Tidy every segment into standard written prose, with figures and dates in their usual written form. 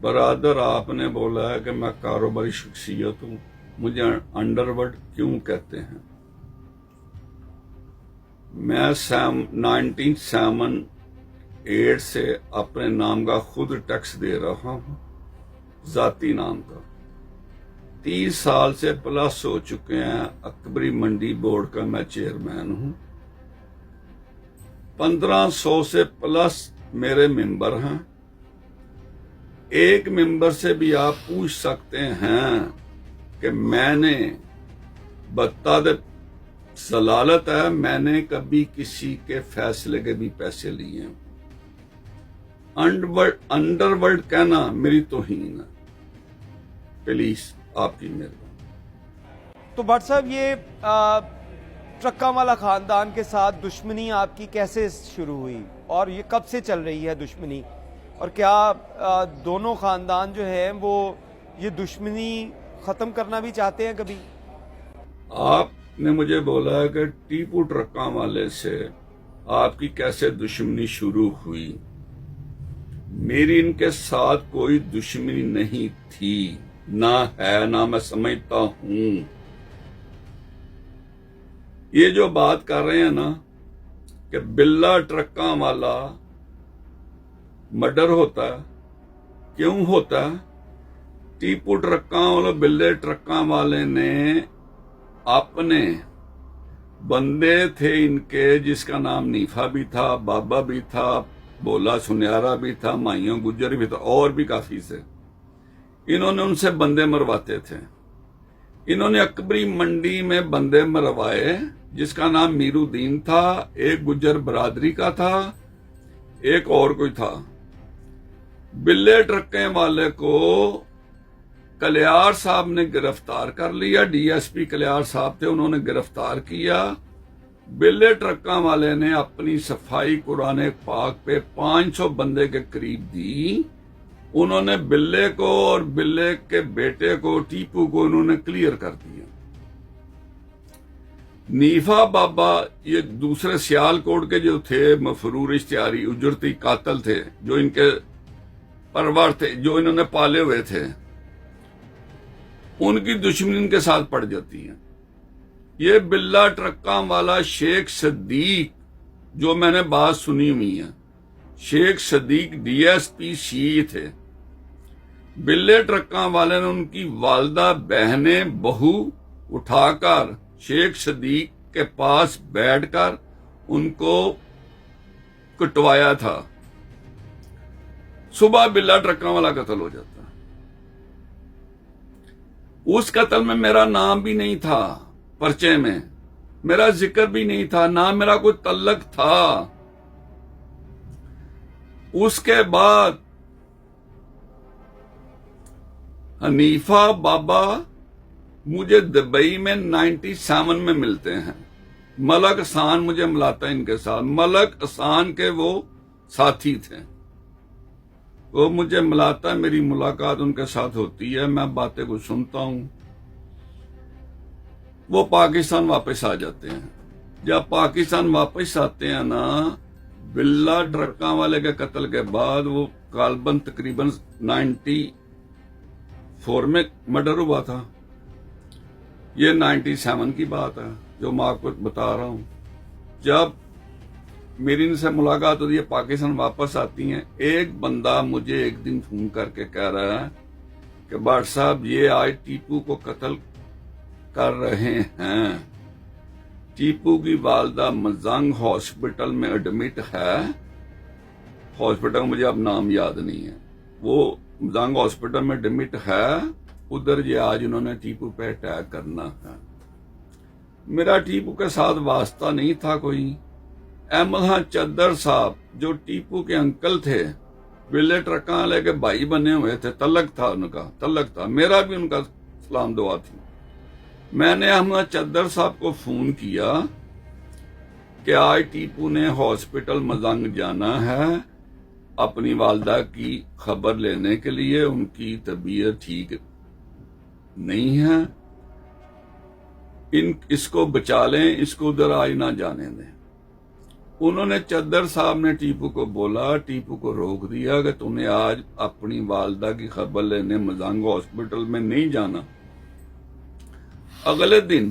برادر، آپ نے بولا ہے کہ میں کاروباری شخصیت ہوں، مجھے انڈرورلڈ کیوں کہتے ہیں؟ میں 1978 سے اپنے نام کا خود ٹیکس دے رہا ہوں، ذاتی نام کا۔ 30 سال سے پلس ہو چکے ہیں، اکبری منڈی بورڈ کا میں چیئرمین ہوں۔ 1500 سے پلس میرے ممبر ہیں۔ ایک ممبر سے بھی آپ پوچھ سکتے ہیں کہ میں نے بتاد ضلالت ہے، میں نے کبھی کسی کے فیصلے کے بھی پیسے لیے ہیں؟ انڈرورلڈ کہنا میری توہین ہے، پلیز آپ کی مہربانی۔ تو بٹ صاحب، یہ ٹرکا والا خاندان کے ساتھ دشمنی آپ کی کیسے شروع ہوئی اور یہ کب سے چل رہی ہے دشمنی؟ اور کیا دونوں خاندان جو ہیں وہ یہ دشمنی ختم کرنا بھی چاہتے ہیں کبھی؟ آپ نے مجھے بولا ہے کہ ٹیپو ٹرکاں والے سے آپ کی کیسے دشمنی شروع ہوئی۔ میری ان کے ساتھ کوئی دشمنی نہیں تھی، نہ ہے، نہ میں سمجھتا ہوں۔ یہ جو بات کر رہے ہیں نا کہ بلا ٹرکاں والا مرڈر ہوتا ہے، کیوں ہوتا ہے؟ ٹیپو ٹرکاں والے، بلے ٹرکاں والے نے اپنے بندے تھے ان کے، جس کا نام نیفا بھی تھا، بابا بھی تھا، بولا سنیارا بھی تھا، مائیوں گجر بھی تھا، اور بھی کافی سے۔ انہوں نے ان سے بندے مرواتے تھے۔ انہوں نے اکبری منڈی میں بندے مروائے، جس کا نام میرو دین تھا، ایک گجر برادری کا تھا، ایک اور کوئی تھا۔ بلے ٹرکیں والے کو کلیار صاحب نے گرفتار کر لیا، ڈی ایس پی کلیار صاحب تھے، انہوں نے گرفتار کیا۔ بلے ٹرکاں والے نے اپنی صفائی قرآن پاک پہ 500 بندے کے قریب دی۔ انہوں نے بلے کو اور بلے کے بیٹے کو، ٹیپو کو، انہوں نے کلیئر کر دیا۔ نیفا بابا یہ دوسرے سیال کوٹ کے جو تھے، مفرور اشتیاری اجرتی قاتل تھے، جو ان کے پرور تھے، جو انہوں نے پالے ہوئے تھے، ان کی دشمنی ان کے ساتھ پڑ جاتی ہے۔ یہ بلا ٹرکاں والا شیخ صدیق، جو میں نے بات سنی ہوئی ہے، شیخ صدیق ڈی ایس پی سی تھے۔ بلے ٹرکاں والے نے ان کی والدہ، بہنیں، بہو اٹھا کر شیخ صدیق کے پاس بیٹھ کر ان کو کٹوایا تھا۔ صبح بلا ٹرکاں والا قتل ہو جاتا۔ اس قتل میں میرا نام بھی نہیں تھا، پرچے میں میرا ذکر بھی نہیں تھا، نہ میرا کوئی تعلق تھا۔ اس کے بعد حنیفہ بابا مجھے دبئی میں 97 میں ملتے ہیں۔ ملک احسان مجھے ملاتا ہے ان کے ساتھ، ملک احسان کے وہ ساتھی تھے، وہ مجھے ملاتا ہے، میری ملاقات ان کے ساتھ ہوتی ہے، میں باتیں کو سنتا ہوں۔ وہ پاکستان واپس آ جاتے ہیں۔ جب پاکستان واپس آتے ہیں نا، بلا ٹرکاں والے کے قتل کے بعد، وہ غالباً تقریباً 94 میں مرڈر ہوا تھا۔ یہ 97 کی بات ہے جو میں آپ کو بتا رہا ہوں۔ جب میری ان سے ملاقات ہوتی ہے، پاکستان واپس آتی ہیں، ایک بندہ مجھے ایک دن فون کر کے کہہ رہا ہے کہ بٹ صاحب، یہ آج ٹیپو کو قتل کر رہے ہیں، ٹیپو کی والدہ مزنگ ہاسپٹل میں ایڈمٹ ہے۔ ہاسپٹل مجھے اب نام یاد نہیں ہے، وہ مزنگ ہاسپٹل میں ایڈمٹ ہے، ادھر یہ آج انہوں نے ٹیپو پہ اٹیک کرنا ہے۔ میرا ٹیپو کے ساتھ واسطہ نہیں تھا کوئی۔ احمد خان چدر صاحب، جو ٹیپو کے انکل تھے، بلے ٹرکاں لے کے بھائی بنے ہوئے تھے، تعلق تھا ان کا، تعلق تھا، میرا بھی ان کا سلام دعا تھی۔ میں نے احمد چدر صاحب کو فون کیا کہ آج ٹیپو نے ہاسپٹل مزنگ جانا ہے اپنی والدہ کی خبر لینے کے لیے، ان کی طبیعت ٹھیک نہیں ہے، اس کو بچا لیں، اس کو ادھر آج نہ جانے دیں۔ انہوں نے چدر صاحب نے ٹیپو کو بولا، ٹیپو کو روک دیا کہ تم نے آج اپنی والدہ کی خبر لینے مزانگ ہاسپٹل میں نہیں جانا۔ اگلے دن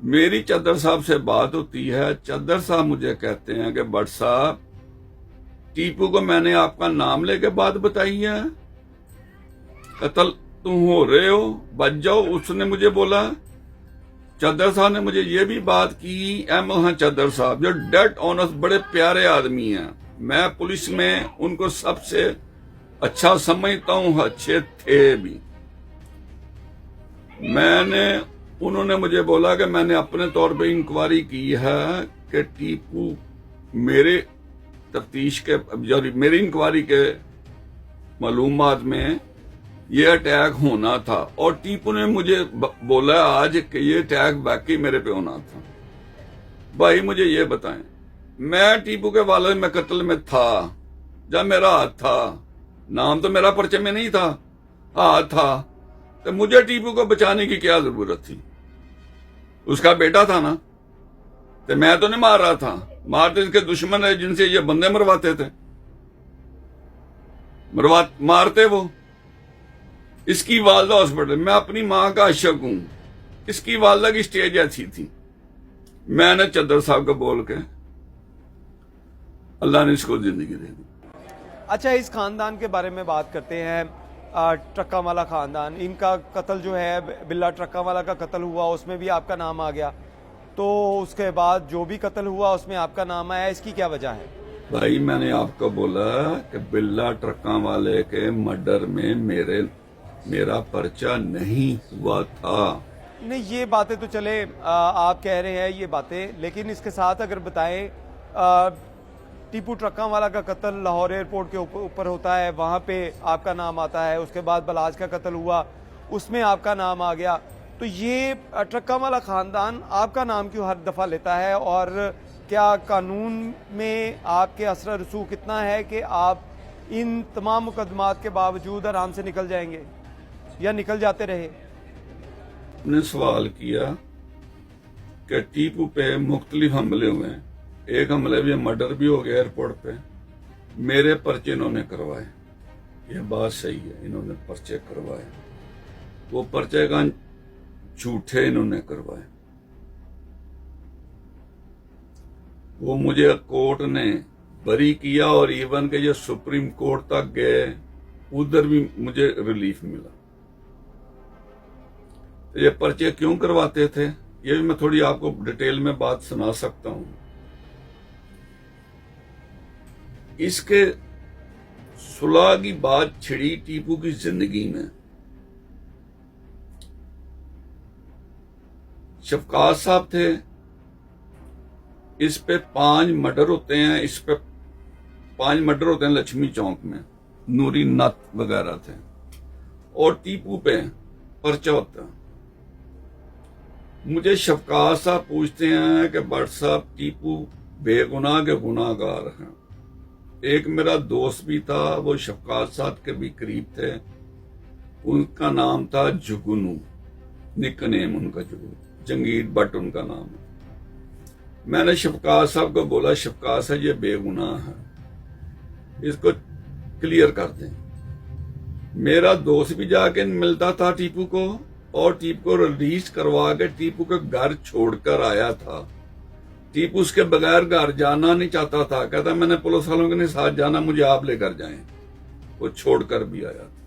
میری چدر صاحب سے بات ہوتی ہے، چدر صاحب مجھے کہتے ہیں کہ بٹ صاحب ٹیپو کو میں نے آپ کا نام لے کے بات بتائی ہے، قتل تم ہو رہے ہو، بچ جاؤ۔ اس نے مجھے بولا، چدر صاحب نے مجھے یہ بھی بات کی، احمد خان چدر صاحب جو ڈیڈ آنسٹ بڑے پیارے آدمی ہیں، میں پولیس میں ان کو سب سے اچھا سمجھتا ہوں، اچھے تھے بھی۔ انہوں نے مجھے بولا کہ میں نے اپنے طور پہ انکوائری کی ہے کہ ٹیپو میرے تفتیش کے میری انکوائری کے معلومات میں یہ اٹیک ہونا تھا، اور ٹیپو نے مجھے بولا آج کہ یہ اٹیک واقعی میرے پہ ہونا تھا۔ بھائی مجھے یہ بتائیں، میں ٹیپو کے والد میں قتل میں تھا جب میرا ہاتھ تھا، نام تو میرا پرچے میں نہیں تھا، ہاتھ تھا، تو مجھے ٹیپو کو بچانے کی کیا ضرورت تھی؟ اس کا بیٹا تھا نا، تو میں تو نہیں مار رہا تھا، مارتے اس کے دشمن ہے جن سے یہ بندے مرواتے تھے، مارتے وہ۔ اس کی والدہ ہاسپٹل، میں اپنی ماں کا عاشق ہوں، اس کی والدہ کی سٹیج ایسی تھی، میں نے چدر صاحب کو بول کے اللہ نے اس کو زندگی دے دی۔ اچھا، اس خاندان کے بارے میں بات کرتے ہیں، ٹرکا والا خاندان، ان کا قتل جو ہے بلا ٹرکا والا کا قتل ہوا، اس میں بھی آپ کا نام آ گیا، تو اس کے بعد جو بھی قتل ہوا اس میں آپ کا نام آیا، اس کی کیا وجہ ہے؟ بھائی میں نے آپ کو بولا کہ بلا ٹرکا والے کے مرڈر میں میرا پرچہ نہیں ہوا تھا۔ نہیں، یہ باتیں تو چلے آپ کہہ رہے ہیں یہ باتیں، لیکن اس کے ساتھ اگر بتائیں، ٹیپو ٹرکا والا کا قتل لاہور ایئرپورٹ کے اوپر ہوتا ہے، وہاں پہ آپ کا نام آتا ہے، اس کے بعد بلاج کا قتل ہوا، اس میں آپ کا نام آ گیا، تو یہ ٹرکا والا خاندان آپ کا نام کیوں ہر دفعہ لیتا ہے؟ اور کیا قانون میں آپ کے اثر رسوخ کتنا ہے کہ آپ ان تمام مقدمات کے باوجود آرام سے نکل جائیں گے یا نکل جاتے رہے؟ نے سوال کیا کہ ٹیپو پہ مختلف حملے ہوئے ہیں، ایک حملے میں مرڈر بھی ہو گیا ایئرپورٹ پہ، میرے پرچے انہوں نے کروائے، یہ بات صحیح ہے، انہوں نے پرچے کروائے، وہ پرچے کا جھوٹے انہوں نے کروائے، وہ مجھے کورٹ نے بری کیا، اور ایون کہ یہ سپریم کورٹ تک گئے، ادھر بھی مجھے ریلیف ملا۔ یہ پرچے کیوں کرواتے تھے یہ بھی میں تھوڑی آپ کو ڈیٹیل میں بات سنا سکتا ہوں۔ اس کے صلح کی بات چھڑی ٹیپو کی زندگی میں، شفقات صاحب تھے، اس پہ 5 مرڈر ہوتے ہیں، اس پہ 5 مرڈر ہوتے ہیں لکشمی چوک میں، نوری نت وغیرہ تھے، اور ٹیپو پہ پرچہ ہوتا ہے۔ مجھے شفقات صاحب پوچھتے ہیں کہ بٹ صاحب ٹیپو بے گناہ کے گناہ گار ہیں۔ ایک میرا دوست بھی تھا، وہ شفقات صاحب کے بھی قریب تھے، ان کا نام تھا جگنو، نک نیم ان کا جگنو، جنگیر بٹ ان کا نام ہے۔ میں نے شفقات صاحب کو بولا، شفقات صاحب یہ بے گناہ ہے، اس کو کلیئر کر دیں۔ میرا دوست بھی جا کے ملتا تھا ٹیپو کو، اور ٹیپو کو ریلیز کروا کے ٹیپو کے گھر چھوڑ کر آیا تھا۔ ٹیپو اس کے بغیر گھر جانا نہیں چاہتا تھا، کہتا میں نے پولیس والوں کے ساتھ جانا، مجھے آپ لے کر جائیں، وہ چھوڑ کر بھی آیا تھا۔